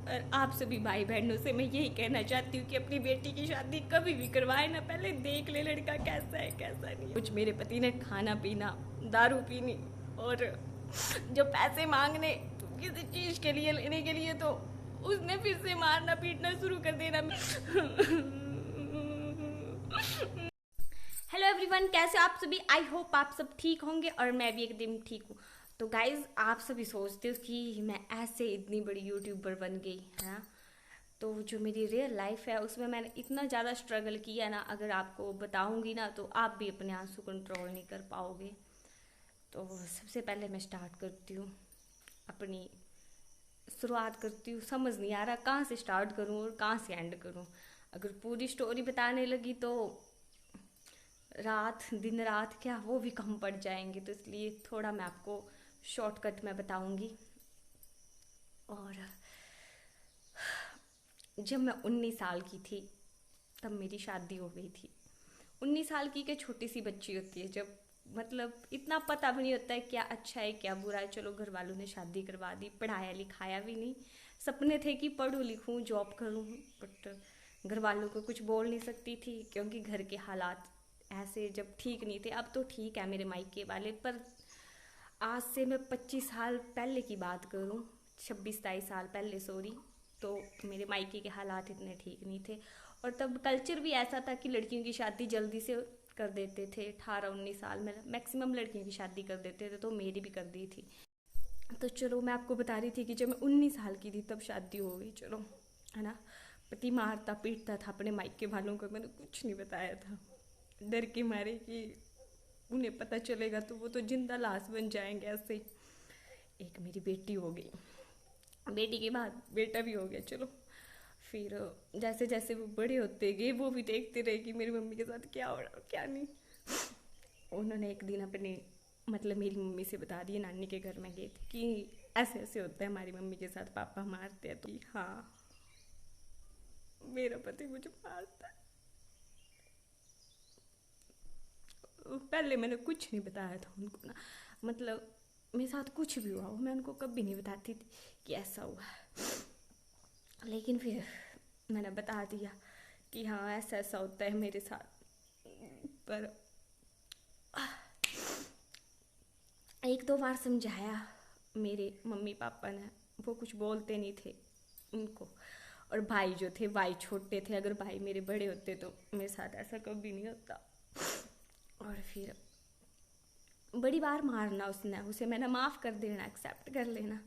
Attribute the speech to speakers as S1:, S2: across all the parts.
S1: और आप सभी भाई बहनों से मैं यही कहना चाहती हूँ कि अपनी बेटी की शादी कभी भी करवाए ना, पहले देख ले लड़का कैसा है कैसा नहीं। कुछ मेरे पति ने खाना पीना, दारू पीनी और जो पैसे मांगने किसी चीज़ के लिए लेने के लिए, तो उसने फिर से मारना पीटना शुरू कर देना। हेलो एवरीवन, कैसे हो आप सभी? आई होप आप सब ठीक होंगे और मैं भी एकदम ठीक हूँ। तो गाइज, आप सभी सोचते हो कि मैं ऐसे इतनी बड़ी यूट्यूबर बन गई है ना, तो जो मेरी रियल लाइफ है उसमें मैंने इतना ज़्यादा स्ट्रगल किया ना, अगर आपको बताऊंगी ना तो आप भी अपने आंसू कंट्रोल नहीं कर पाओगे। तो सबसे पहले मैं स्टार्ट करती हूँ, अपनी शुरुआत करती हूँ। समझ नहीं आ रहा कहाँ से स्टार्ट करूँ और कहाँ से एंड करूँ। अगर पूरी स्टोरी बताने लगी तो रात दिन रात क्या वो भी कम पड़ जाएंगे, तो इसलिए थोड़ा मैं आपको शॉर्टकट में बताऊंगी। और जब मैं 19 साल की थी तब मेरी शादी हो गई थी। 19 साल की क्या छोटी सी बच्ची होती है, जब मतलब इतना पता भी नहीं होता है क्या अच्छा है क्या बुरा है। चलो घर वालों ने शादी करवा दी, पढ़ाया लिखाया भी नहीं। सपने थे कि पढ़ूँ लिखूँ जॉब करूँ, बट घर वालों को कुछ बोल नहीं सकती थी क्योंकि घर के हालात ऐसे जब ठीक नहीं थे। अब तो ठीक है मेरे मायके वाले, पर आज से मैं 25 साल पहले की बात करूँ, 26-23 साल पहले सॉरी, तो मेरे मायके के हालात इतने ठीक नहीं थे। और तब कल्चर भी ऐसा था कि लड़कियों की शादी जल्दी से कर देते थे। 18-19 साल में मैक्सिमम लड़कियों की शादी कर देते थे, तो मेरी भी कर दी थी। तो चलो मैं आपको बता रही थी कि जब मैं 19 साल की थी तब शादी हो गई, चलो है ना। पति मारता पीटता था अपने मायके वालों को, मैंने कुछ नहीं बताया था डर के मारे कि उन्हें पता चलेगा तो वो तो जिंदा लाश बन जाएंगे ऐसे ही। एक मेरी बेटी हो गई, बेटी के बाद बेटा भी हो गया। चलो फिर जैसे जैसे वो बड़े होते गए वो भी देखते रहे कि मेरी मम्मी के साथ क्या हो रहा क्या नहीं। उन्होंने एक दिन अपने मतलब मेरी मम्मी से बता दिया, नानी के घर में गए थे कि ऐसे ऐसे होता है हमारी मम्मी के साथ, पापा मारते हैं। तो हाँ, मेरा पति मुझे मारता है। पहले मैंने कुछ नहीं बताया था उनको ना, मतलब मेरे साथ कुछ भी हुआ हो मैं उनको कभी नहीं बताती थी कि ऐसा हुआ है। लेकिन फिर मैंने बता दिया कि हाँ ऐसा ऐसा होता है मेरे साथ। पर एक दो बार समझाया मेरे मम्मी पापा ने, वो कुछ बोलते नहीं थे उनको। और भाई जो थे, भाई छोटे थे, अगर भाई मेरे बड़े होते तो मेरे साथ ऐसा कभी नहीं होता। और फिर बड़ी बार मारना उसने, उसे मैंने माफ़ कर देना, एक्सेप्ट कर लेना।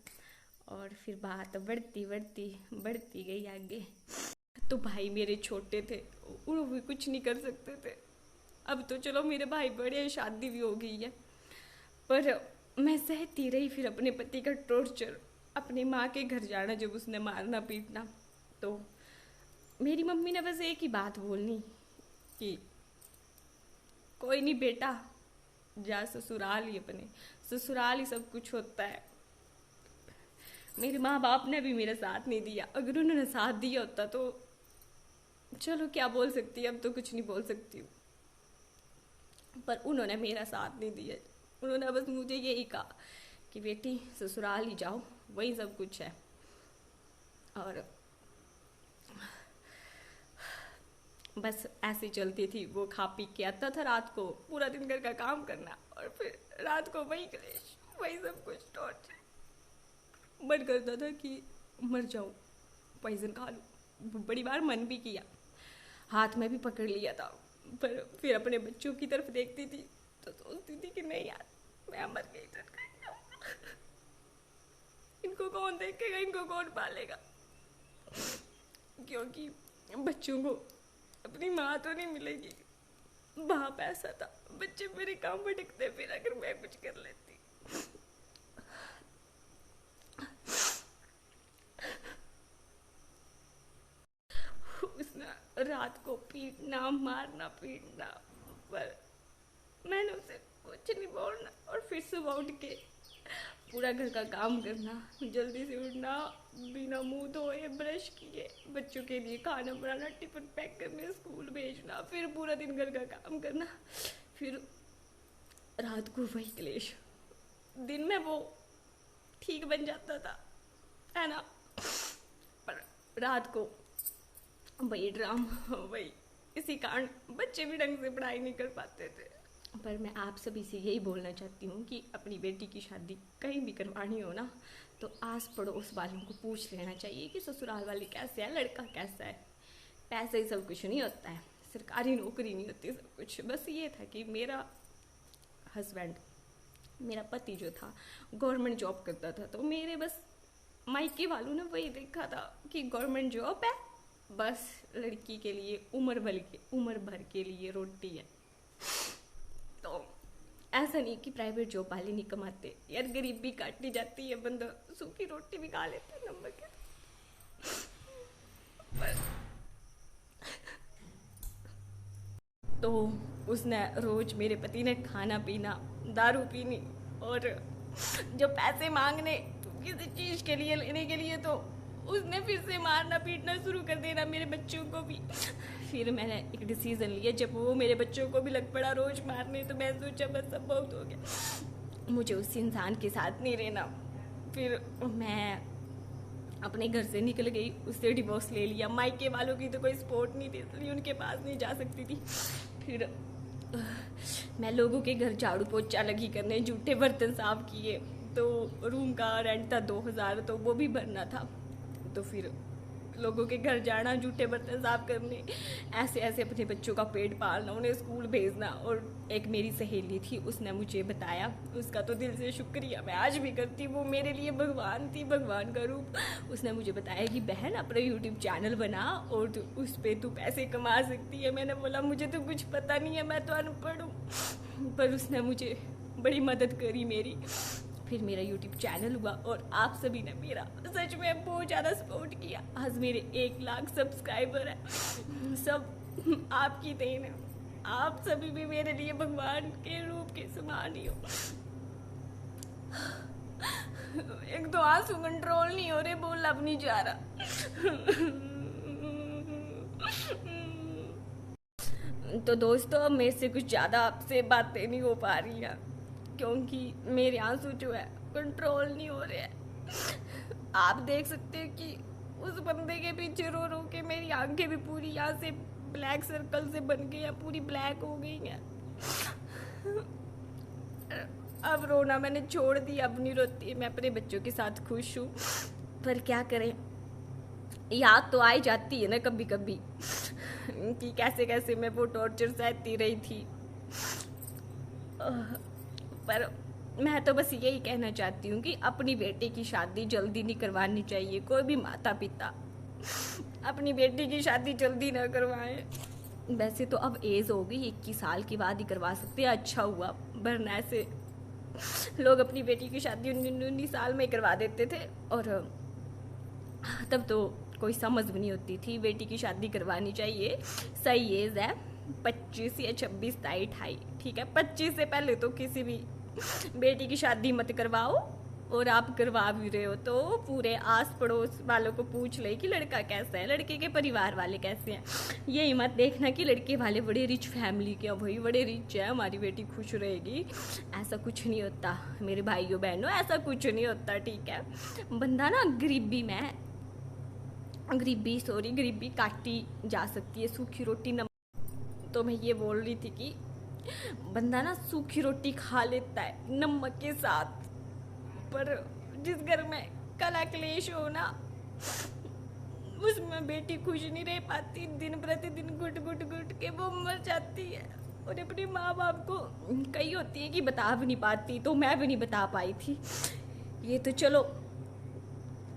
S1: और फिर बात बढ़ती बढ़ती बढ़ती गई आगे। तो भाई मेरे छोटे थे, वो भी कुछ नहीं कर सकते थे। अब तो चलो मेरे भाई बड़े हैं, शादी भी हो गई है, पर मैं सहती रही फिर अपने पति का टॉर्चर। अपनी माँ के घर जाना जब उसने मारना पीटना, तो मेरी मम्मी ने बस एक ही बात बोलनी कि कोई नहीं बेटा, जा ससुराल ही, अपने ससुराल ही सब कुछ होता है। मेरे माँ बाप ने भी मेरा साथ नहीं दिया, अगर उन्होंने साथ दिया होता तो चलो क्या बोल सकती, अब तो कुछ नहीं बोल सकती हूँ। पर उन्होंने मेरा साथ नहीं दिया, उन्होंने बस मुझे यही कहा कि बेटी ससुराल ही जाओ, वही सब कुछ है। और बस ऐसे चलती थी। वो खा पी के आता था रात को, पूरा दिन घर का काम करना और फिर रात को वही क्लेश, वही सब कुछ टॉर्चर। मन करता था कि मर जाऊं, पॉइजन खा लूं। बड़ी बार मन भी किया, हाथ में भी पकड़ लिया था। पर फिर अपने बच्चों की तरफ देखती थी तो सोचती थी कि नहीं यार, मैं मर गई तो इनको कौन देखेगा, इनको कौन पालेगा। क्योंकि बच्चों को अपनी माँ तो नहीं मिलेगी। बाप ऐसा था, बच्चे मेरे काम भटकते फिर अगर मैं कुछ कर लेती। उसने रात को पीटना मारना पीटना, पर मैंने उसे कुछ नहीं बोलना। और फिर सुबह उठ के पूरा घर का काम करना, जल्दी से उठना, बिना मुंह धोए ब्रश किए बच्चों के लिए खाना बनाना, टिफिन पैक करने स्कूल भेजना, फिर पूरा दिन घर का काम करना, फिर रात को वही क्लेश। दिन में वो ठीक बन जाता था, है ना, पर रात को वही ड्रामा, वही इसी कारण बच्चे भी ढंग से पढ़ाई नहीं कर पाते थे। पर मैं आप सभी से यही बोलना चाहती हूँ कि अपनी बेटी की शादी कहीं भी करवानी हो ना, तो आस पड़ोस वालों को पूछ लेना चाहिए कि ससुराल वाले कैसे है, लड़का कैसा है। पैसे ही सब कुछ नहीं होता है, सरकारी नौकरी नहीं होती सब कुछ। बस ये था कि मेरा हस्बैंड, मेरा पति जो था गवर्नमेंट जॉब करता था, तो मेरे बस मायके वालों ने वही देखा था कि गवर्नमेंट जॉब है, बस लड़की के लिए उम्र भर के लिए रोटी है। तो ऐसा नहीं कि प्राइवेट जॉब वाले नहीं कमाते यार, गरीबी काटी जाती है, बंदा सूखी रोटी भी खा लेता है नंबर के। तो उसने रोज, मेरे पति ने खाना पीना, दारू पीनी, और जब पैसे मांगने किसी चीज के लिए लेने के लिए, तो उसने फिर से मारना पीटना शुरू कर देना मेरे बच्चों को भी। फिर मैंने एक डिसीजन लिया, जब वो मेरे बच्चों को भी लग पड़ा रोज मारने, तो मैं सोचा बस अब बहुत हो गया, मुझे उस इंसान के साथ नहीं रहना। फिर मैं अपने घर से निकल गई, उससे डिवोर्स ले लिया। मायके वालों की तो कोई सपोर्ट नहीं थी, इसलिए उनके पास नहीं जा सकती थी। फिर मैं लोगों के घर झाड़ू पोछा लगी करने, जूठे बर्तन साफ किए, तो रूम का रेंट था 2000, तो वो भी भरना था। तो फिर लोगों के घर जाना, जूठे बर्तन साफ करने, ऐसे ऐसे अपने बच्चों का पेट पालना, उन्हें स्कूल भेजना। और एक मेरी सहेली थी, उसने मुझे बताया, उसका तो दिल से शुक्रिया मैं आज भी करती, वो मेरे लिए भगवान थी, भगवान का रूप। उसने मुझे बताया कि बहन अपना यूट्यूब चैनल बना और उस पर तू पैसे कमा सकती है। मैंने बोला मुझे तो कुछ पता नहीं है, मैं तो अनपढ़ हूँ, पर उसने मुझे बड़ी मदद करी मेरी। फिर मेरा यूट्यूब चैनल हुआ और आप सभी ने मेरा सच में बहुत ज़्यादा सपोर्ट किया। आज मेरे 1 लाख सब्सक्राइबर है, सब आपकी देन है। आप सभी भी मेरे लिए भगवान के रूप के समान ही हो। एक तो आंसू कंट्रोल नहीं हो रहे, बोलना अब नहीं जा रहा। तो दोस्तों, मेरे से कुछ ज़्यादा आपसे बातें नहीं हो पा रही हैं, क्योंकि मेरे आंसू जो है कंट्रोल नहीं हो रहे हैं। आप देख सकते हैं कि उस बंदे के पीछे रो रो के मेरी आंखें भी पूरी यहाँ से ब्लैक सर्कल से बन गई हैं, पूरी ब्लैक हो गई हैं। अब रोना मैंने छोड़ दिया, अब नहीं रोती, मैं अपने बच्चों के साथ खुश हूँ। पर क्या करें, याद तो आई जाती है ना कभी कभी कि कैसे कैसे मैं वो टॉर्चर सहती रही थी। पर मैं तो बस यही कहना चाहती हूँ कि अपनी बेटी की शादी जल्दी नहीं करवानी चाहिए। कोई भी माता पिता अपनी बेटी की शादी जल्दी ना करवाएं। वैसे तो अब एज हो गई, 21 साल के बाद ही करवा सकते हैं, अच्छा हुआ, वरना ऐसे लोग अपनी बेटी की शादी 19 साल में करवा देते थे, और तब तो कोई समझ भी नहीं होती थी। बेटी की शादी करवानी चाहिए, सही एज है 25 या 26, 27, 28, ठीक है। 25 से पहले तो किसी भी बेटी की शादी मत करवाओ, और आप करवा भी रहे हो तो पूरे आस पड़ोस वालों को पूछ ले कि लड़का कैसा है, लड़के के परिवार वाले कैसे हैं। यही मत देखना कि लड़के वाले बड़े रिच फैमिली के, भाई बड़े रिच है, हमारी बेटी खुश रहेगी। ऐसा कुछ नहीं होता मेरे भाइयों बहनों, ऐसा कुछ नहीं होता, ठीक है। बंदा ना गरीबी काटी जा सकती है, सूखी रोटी तो मैं ये बोल रही थी कि बंदा ना सूखी रोटी खा लेता है नमक के साथ, पर जिस घर में कला क्लेश हो ना, उसमें बेटी खुश नहीं रह पाती, दिन प्रतिदिन घुट घुट घुट के वो मर जाती है। और अपने माँ बाप को कई होती है कि बता भी नहीं पाती, तो मैं भी नहीं बता पाई थी। ये तो चलो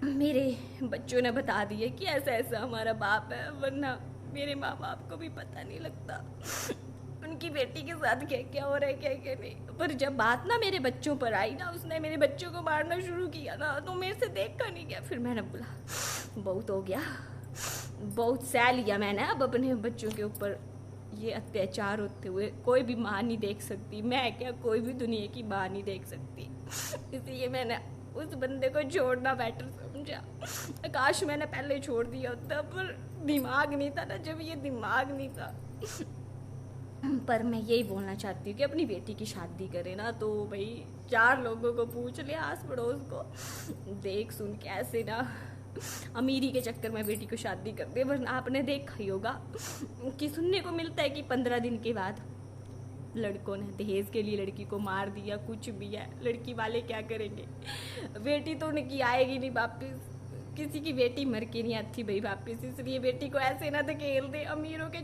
S1: मेरे बच्चों ने बता दिया कि ऐसा ऐसा हमारा बाप है, वरना मेरे माँ बाप को भी पता नहीं लगता उनकी बेटी के साथ क्या क्या हो रहा है, क्या क्या नहीं। पर जब बात ना मेरे बच्चों पर आई ना, उसने मेरे बच्चों को मारना शुरू किया ना, तो मेरे से देखा नहीं गया। फिर मैंने बोला बहुत हो गया, बहुत सह लिया मैंने अब अपने बच्चों के ऊपर ये अत्याचार होते हुए। कोई भी माँ नहीं देख सकती, मैं क्या कोई भी दुनिया की माँ नहीं देख सकती, इसलिए मैंने उस बंदे को छोड़ना बेटर समझा। काश मैंने पहले छोड़ दिया होता, पर दिमाग नहीं था ना, जब ये दिमाग नहीं था। पर मैं यही बोलना चाहती हूँ कि अपनी बेटी की शादी करे ना, तो भाई 4 लोगों को पूछ ले, आस पड़ोस को, देख सुन के ऐसे ना अमीरी के चक्कर में बेटी को शादी कर दे। वरना आपने देखा ही होगा कि सुनने को मिलता है कि 15 दिन के बाद लड़कों ने दहेज के लिए लड़की को मार दिया। कुछ भी है, लड़की वाले क्या करेंगे, बेटी तो उनकी आएगी नहीं वापिस। किसी की बेटी मर के नहीं आती भाई वापिस, इसलिए बेटी को ऐसे ना धकेल दे अमीरों के।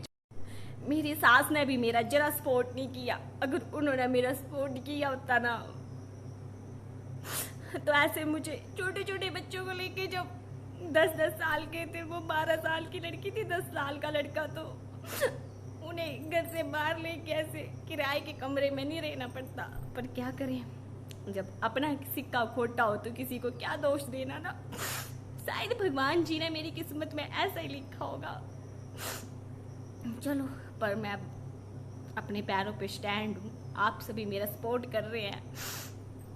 S1: मेरी सास ने भी मेरा जरा सपोर्ट नहीं किया। अगर उन्होंने मेरा सपोर्ट किया होता ना तो ऐसे मुझे छोटे छोटे बच्चों को लेके, जब 10-10 साल के थे, वो 12 साल की लड़की थी, 10 साल का लड़का, तो उन्हें घर से बाहर लेके ऐसे किराए के कमरे में नहीं रहना पड़ता। पर क्या करें, जब अपना सिक्का खोटा हो तो किसी को क्या दोष देना ना। शायद भगवान जी ने मेरी किस्मत में ऐसा ही लिखा होगा। चलो, पर मैं अपने पैरों पे स्टैंड हूँ। आप सभी मेरा सपोर्ट कर रहे हैं,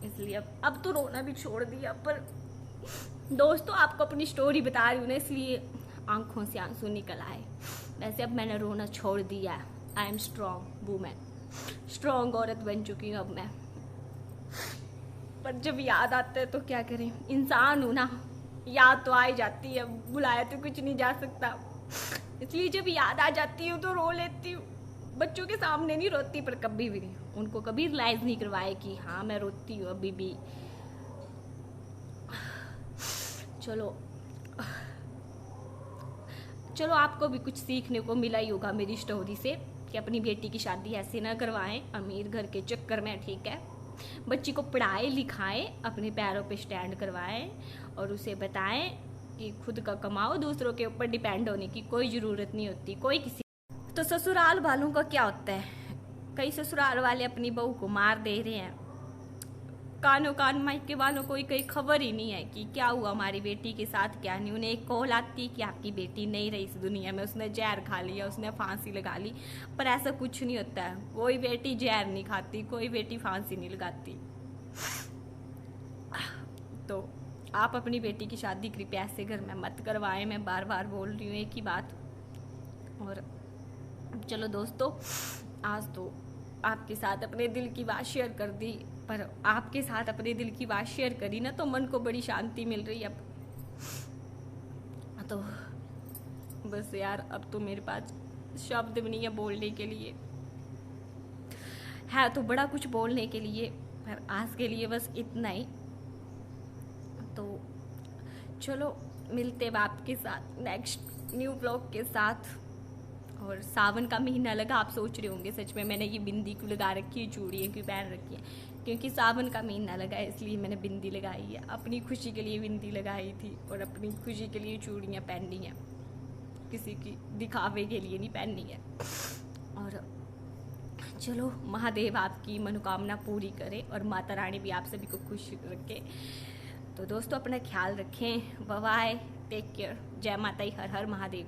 S1: इसलिए अब तो रोना भी छोड़ दिया। पर दोस्तों, आपको अपनी स्टोरी बता रही हूँ ना, इसलिए आंखों से आंसू निकल आए। वैसे अब मैंने रोना छोड़ दिया है। I am strong women, strong औरत बन चुकी हूँ अब मैं। पर जब याद आता है तो क्या करें, इंसान हूँ ना, याद तो आ ही जाती है, बुलाया तो कुछ नहीं जा सकता। इसलिए जब याद आ जाती हूँ तो रो लेती हूँ। बच्चों के सामने नहीं रोती, पर कभी भी नहीं, उनको कभी रियलाइज नहीं करवाए कि हाँ मैं रोती हूँ अभी भी। चलो आपको भी कुछ सीखने को मिला ही होगा मेरी स्टोरी से, कि अपनी बेटी की शादी ऐसे ना करवाएं अमीर घर के चक्कर में, ठीक है। बच्ची को पढ़ाएं लिखाएं, अपने पैरों पे स्टैंड करवाएं और उसे बताएं कि खुद का कमाओ, दूसरों के ऊपर डिपेंड होने की कोई ज़रूरत नहीं होती, कोई किसी। तो ससुराल वालों का क्या होता है, कई ससुराल वाले अपनी बहू को मार दे रहे हैं। कानों कान मायके वालों को कोई खबर ही नहीं है कि क्या हुआ हमारी बेटी के साथ, क्या नहीं। उन्हें एक कॉल आती कि आपकी बेटी नहीं रही इस दुनिया में, उसने जहर खा लिया, उसने फांसी लगा ली। पर ऐसा कुछ नहीं होता है, कोई बेटी जहर नहीं खाती, कोई बेटी फांसी नहीं लगाती। तो आप अपनी बेटी की शादी कृपया ऐसे घर में मत करवाएं, मैं बार बार बोल रही हूँ एक ही बात। और चलो दोस्तों, आज तो आपके साथ अपने दिल की बात शेयर कर दी, पर आपके साथ अपने दिल की बात शेयर करी ना तो मन को बड़ी शांति मिल रही है अब। तो बस यार, अब तो मेरे पास शब्द भी नहीं है बोलने के लिए, है तो बड़ा कुछ बोलने के लिए, पर आज के लिए बस इतना ही। तो चलो, मिलते हैं आपके साथ नेक्स्ट न्यू ब्लॉग के साथ। और सावन का महीना लगा, आप सोच रहे होंगे सच में मैंने ये बिंदी क्यों लगा रखी है, चूड़ियाँ क्यों पहन रखी है। क्योंकि सावन का महीना लगा है, इसलिए मैंने बिंदी लगाई है। अपनी खुशी के लिए बिंदी लगाई थी और अपनी खुशी के लिए चूड़ियाँ पहननी है, किसी की दिखावे के लिए नहीं पहननी है। और चलो, महादेव आपकी मनोकामना पूरी करे और माता रानी भी आप सभी को खुश रखे। तो दोस्तों, अपना ख्याल रखें। बाय बाय, टेक केयर, जय माता, हर हर महादेव।